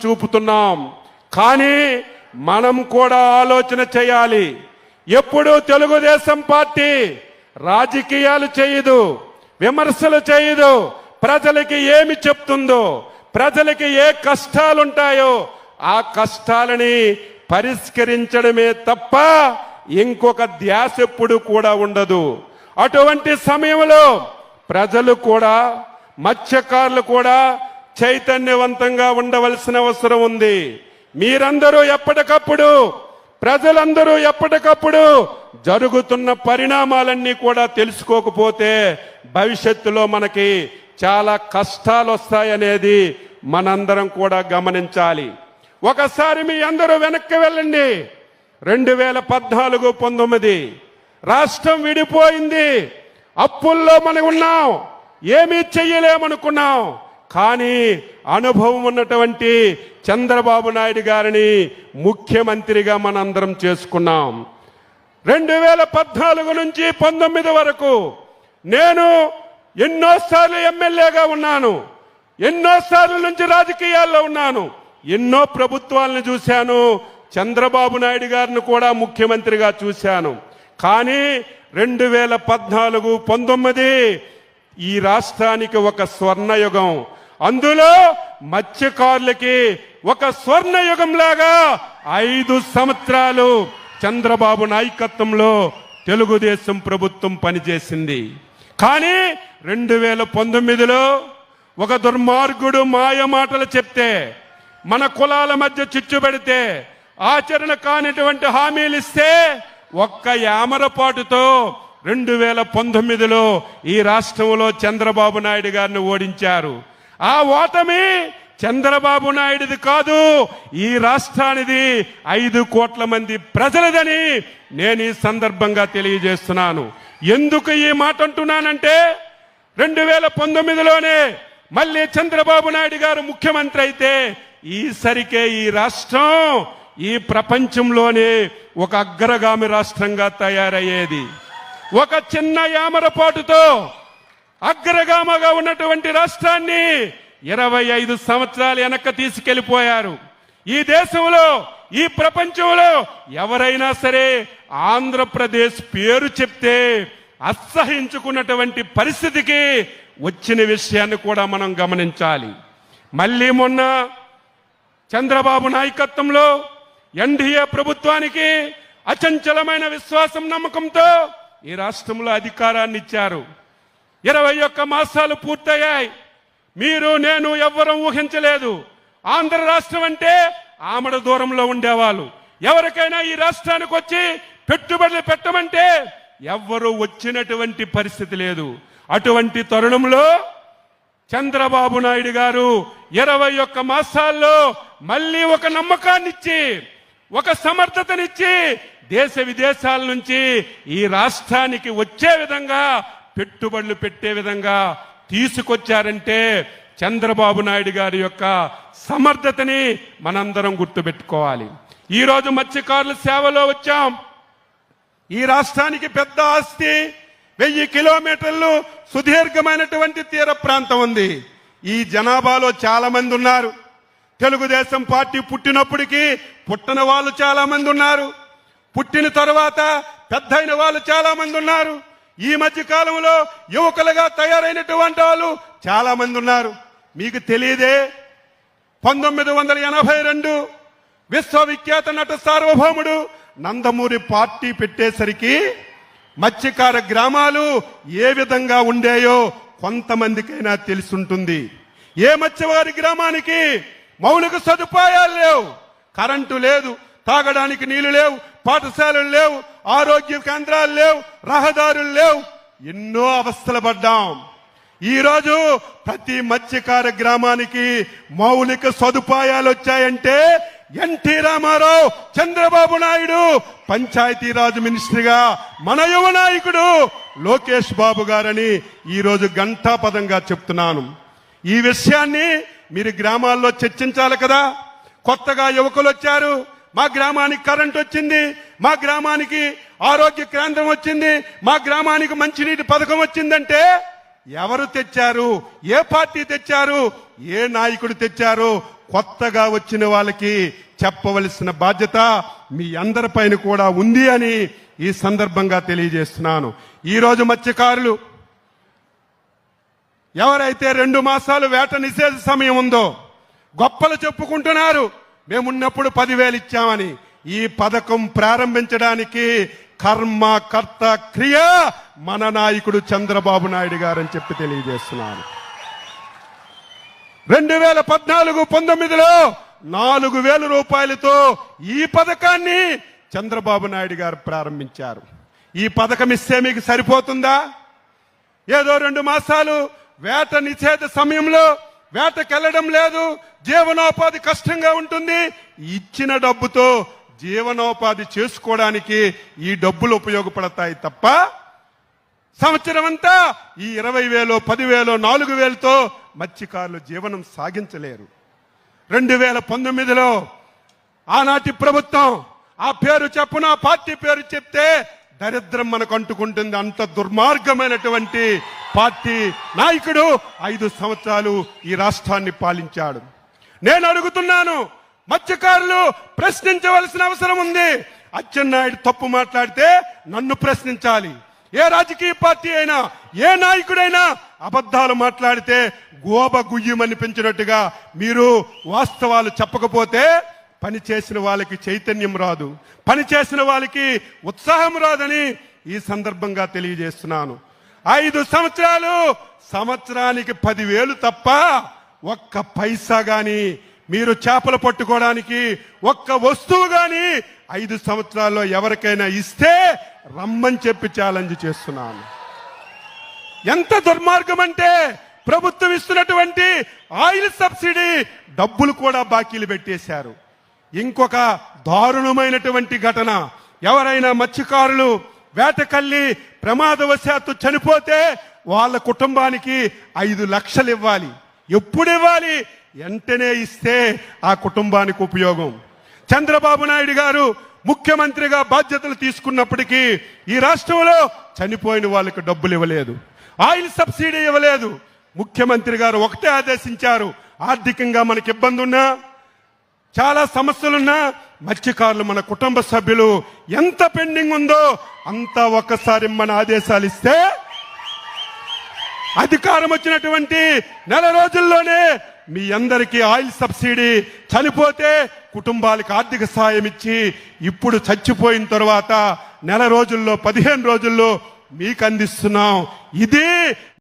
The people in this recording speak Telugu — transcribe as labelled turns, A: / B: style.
A: చూపుతున్నాం. కానీ మనం కూడా ఆలోచన చేయాలి. ఎప్పుడు తెలుగుదేశం పార్టీ రాజకీయాలు చేయదు, విమర్శలు చేయదు. ప్రజలకి ఏమి చెప్తుందో, ప్రజలకి ఏ కష్టాలుంటాయో ఆ కష్టాలని పరిష్కరించడమే తప్ప ఇంకొక ధ్యాస ఎప్పుడు కూడా ఉండదు. అటువంటి సమయంలో ప్రజలు కూడా, మత్స్యకారులు కూడా చైతన్యవంతంగా ఉండవలసిన అవసరం ఉంది. మీరందరూ ఎప్పటికప్పుడు, ప్రజలందరూ ఎప్పటికప్పుడు జరుగుతున్న పరిణామాలన్నీ కూడా తెలుసుకోకపోతే భవిష్యత్తులో మనకి చాలా కష్టాలు వస్తాయనేది మనందరం కూడా గమనించాలి. ఒకసారి మీ అందరూ వెనక్కి వెళ్ళండి. 2014-19 రాష్ట్రం విడిపోయింది. అప్పుల్లో మనం ఉన్నాం, ఏమీ చెయ్యలేమనుకున్నాం. కానీ అనుభవం ఉన్నటువంటి చంద్రబాబు నాయుడు గారిని ముఖ్యమంత్రిగా మనందరం చేసుకున్నాం. 2014 నుంచి 19 వరకు నేను ఎన్నోసార్లు ఎమ్మెల్యేగా ఉన్నాను, ఎన్నోసార్లు నుంచి రాజకీయాల్లో ఉన్నాను, ఎన్నో ప్రభుత్వాలను చూశాను, చంద్రబాబు నాయుడు గారిని కూడా ముఖ్యమంత్రిగా చూశాను. కానీ 2014-19 ఈ రాష్ట్రానికి ఒక స్వర్ణయుగం. అందులో మత్స్యకారులకి ఒక స్వర్ణయుగం లాగా 5 సంవత్సరాలు చంద్రబాబు నాయకత్వంలో తెలుగుదేశం ప్రభుత్వం పనిచేసింది. కానీ 2019లో ఒక దుర్మార్గుడు మాయ మాటలు చెప్తే, మన కులాల మధ్య చిచ్చు పెడితే, ఆచరణ కానిటువంటి హామీలు ఇస్తే ఒక్క యామరపాటుతో 2019లో ఈ రాష్ట్రంలో చంద్రబాబు నాయుడు గారిని ఓడించారు. ఆ ఓటమి చంద్రబాబు నాయుడిది కాదు, ఈ రాష్ట్రానిది 5 కోట్ల మంది ప్రజలదని నేను ఈ సందర్భంగా తెలియజేస్తున్నాను. ఎందుకు ఈ మాట అంటున్నానంటే 2019లోనే మళ్ళీ చంద్రబాబు నాయుడు గారు ముఖ్యమంత్రి అయితే ఈసరికే ఈ రాష్ట్రం ఈ ప్రపంచంలోనే ఒక అగ్రగామి రాష్ట్రంగా తయారయ్యేది. ఒక చిన్న యామరపాటుతో అగ్రగామగా ఉన్నటువంటి రాష్ట్రాన్ని 25 సంవత్సరాలు వెనక్కి తీసుకెళ్లిపోయారు. ఈ దేశంలో, ఈ ప్రపంచంలో ఎవరైనా సరే ఆంధ్రప్రదేశ్ పేరు చెప్తే అసహించుకున్నటువంటి పరిస్థితికి వచ్చిన విషయాన్ని కూడా మనం గమనించాలి. మళ్ళీ మొన్న చంద్రబాబు నాయకత్వంలో ఎన్డీఏ ప్రభుత్వానికి అచంచలమైన విశ్వాసం, నమ్మకంతో ఈ రాష్ట్రంలో అధికారాన్ని ఇచ్చారు. 21 మాసాలు పూర్తయ్యాయి. మీరు, నేను ఎవ్వరం ఊహించలేదు. ఆంధ్ర రాష్ట్రం అంటే ఆమడ దూరంలో ఉండేవాళ్ళు. ఎవరికైనా ఈ రాష్ట్రానికి వచ్చి పెట్టుబడులు పెట్టమంటే ఎవ్వరూ వచ్చినటువంటి పరిస్థితి లేదు. అటువంటి తరుణంలో చంద్రబాబు నాయుడు గారు 21 మాసాల్లో మళ్ళీ ఒక నమ్మకాన్నిచ్చి, ఒక సమర్థతనిచ్చి దేశ విదేశాల నుంచి ఈ రాష్ట్రానికి వచ్చే విధంగా, పెట్టుబడులు పెట్టే విధంగా తీసుకొచ్చారంటే చంద్రబాబు నాయుడు గారి యొక్క సమర్థతని మనందరం గుర్తుపెట్టుకోవాలి. ఈరోజు మత్స్యకారుల సేవలో వచ్చాం. ఈ రాష్ట్రానికి పెద్ద ఆస్తి 1000 కిలోమీటర్లు సుదీర్ఘమైనటువంటి తీర ప్రాంతం ఉంది. ఈ జనాభాలో చాలా మంది ఉన్నారు. తెలుగుదేశం పార్టీ పుట్టినప్పటికీ పుట్టని వాళ్ళు చాలా మంది ఉన్నారు. పుట్టిన తర్వాత పెద్దయిన వాళ్ళు చాలా మంది ఉన్నారు. ఈ మధ్య కాలంలో యువకులుగా తయారైనటువంటి వాళ్ళు చాలా మంది ఉన్నారు. మీకు తెలియదే, 1982 విశ్వవిఖ్యాత నట సార్వభౌముడు నందమూరి పార్టీ పెట్టేసరికి మత్స్యకార గ్రామాలు ఏ విధంగా ఉండేయో కొంతమందికైనా తెలుసుంటుంది. ఏ మత్స్యవారి గ్రామానికి మౌలిక సదుపాయాలు లేవు, కరెంటు లేదు, తాగడానికి నీళ్లు లేవు, పాఠశాలలు లేవు, ఆరోగ్య కేంద్రాలు లేవు, రహదారులు లేవు. ఎన్నో అవస్థలు పడ్డాం. ఈరోజు ప్రతి మత్స్యకార గ్రామానికి మౌలిక సదుపాయాలు వచ్చాయంటే ఎన్టీ రామారావు, చంద్రబాబు నాయుడు, పంచాయతీరాజ్ మినిస్టర్గా మన యువ నాయకుడు లోకేష్ బాబు గారని ఈరోజు ఘంటాపదంగా చెప్తున్నాను. ఈ విషయాన్ని మీరు గ్రామాల్లో చర్చించాలి కదా. కొత్తగా యువకులు వచ్చారు, మా గ్రామానికి కరెంట్ వచ్చింది, మా గ్రామానికి ఆరోగ్య కేంద్రం వచ్చింది, మా గ్రామానికి మంచినీటి పథకం వచ్చిందంటే ఎవరు తెచ్చారు, ఏ పార్టీ తెచ్చారు, ఏ నాయకుడు తెచ్చారు కొత్తగా వచ్చిన వాళ్ళకి చెప్పవలసిన బాధ్యత మీ అందరిపైన కూడా ఉంది అని ఈ సందర్భంగా తెలియజేస్తున్నాను. ఈరోజు మత్స్యకారులు ఎవరైతే 2 మాసాలు వేట నిషేధ సమయం ఉందో గొప్పలు చెప్పుకుంటున్నారు, మేమున్నప్పుడు 10,000 ఇచ్చామని. ఈ పథకం ప్రారంభించడానికి కర్మ కర్త క్రియ మన నాయకుడు చంద్రబాబు నాయుడు గారని చెప్పి తెలియజేస్తున్నాను. 2014-19లో 4,000 రూపాయలతో ఈ పథకాన్ని చంద్రబాబు నాయుడు గారు ప్రారంభించారు. ఈ పథకం ఇస్తే మీకు సరిపోతుందా? ఏదో 2 మాసాలు వేట నిషేధ సమయంలో వేటకెళ్లడం లేదు, జీవనోపాధి కష్టంగా ఉంటుంది, ఇచ్చిన డబ్బుతో జీవనోపాధి చేసుకోవడానికి ఈ డబ్బులు ఉపయోగపడతాయి తప్ప సంవత్సరం అంతా ఈ 20,000, 10,000, 4,000తో మత్స్యకారులు జీవనం సాగించలేరు. 2019లో ఆనాటి ప్రభుత్వం ఆ పేరు చెప్పున పార్టీ పేరు చెప్తే దరిద్రం మనకు అంటుకుంటుంది. అంత దుర్మార్గమైనటువంటి పార్టీ నాయకుడు 5 సంవత్సరాలు ఈ రాష్ట్రాన్ని పాలించాడు. నేను అడుగుతున్నాను, మత్స్యకారులు ప్రశ్నించవలసిన అవసరం ఉంది. అచ్చెన్నాయుడు తప్పు మాట్లాడితే నన్ను ప్రశ్నించాలి. ఏ రాజకీయ పార్టీ అయినా, ఏ నాయకుడైనా అబద్ధాలు మాట్లాడితే గోబ గుయ్యమనిపించినట్టుగా మీరు వాస్తవాలు చెప్పకపోతే పని చేసిన వాళ్ళకి చైతన్యం రాదు, పని చేసిన వాళ్ళకి ఉత్సాహం రాదని ఈ సందర్భంగా తెలియజేస్తున్నాను. 5 సంవత్సరాలు సంవత్సరానికి 10,000 తప్ప ఒక్క పైసా గాని మీరు చేపలు పట్టుకోవడానికి ఒక్క వస్తువు గాని 5 సంవత్సరాల్లో ఎవరికైనా ఇస్తే రమ్మని చెప్పి ఛాలెంజ్ చేస్తున్నాను. ఎంత దుర్మార్గం అంటే ప్రభుత్వం ఇస్తున్నటువంటి ఆయిల్ సబ్సిడీ డబ్బులు కూడా బాకీలు పెట్టేశారు. ఇంకొక దారుణమైనటువంటి ఘటన, ఎవరైనా మత్స్యకారులు వేటకల్లి ప్రమాదవశాత్తు చనిపోతే వాళ్ళ కుటుంబానికి 5 లక్షలు ఇవ్వాలి. ఎప్పుడు ఇవ్వాలి? వెంటనే ఇస్తే ఆ కుటుంబానికి ఉపయోగం. చంద్రబాబు నాయుడు గారు ముఖ్యమంత్రిగా బాధ్యతలు తీసుకున్నప్పటికీ ఈ రాష్ట్రంలో చనిపోయిన వాళ్ళకి డబ్బులు ఇవ్వలేదు, ఆయిల్ సబ్సిడీ ఇవ్వలేదు. ముఖ్యమంత్రి గారు ఒకటే ఆదేశించారు, ఆర్థికంగా మనకి ఇబ్బంది ఉన్నా, చాలా సమస్యలున్నా మత్స్యకారులు మన కుటుంబ సభ్యులు ఎంత పెండింగ్ ఉందో అంతా ఒక్కసారి మన ఆదేశాలు ఇస్తే అధికారం వచ్చినటువంటి 1 రోజుల్లోనే మీ అందరికీ ఆయిల్ సబ్సిడీ, చనిపోతే కుటుంబాలకు ఆర్థిక సాయం ఇచ్చి ఇప్పుడు చచ్చిపోయిన తర్వాత 1 రోజుల్లో 15 రోజుల్లో మీకు అందిస్తున్నాం. ఇది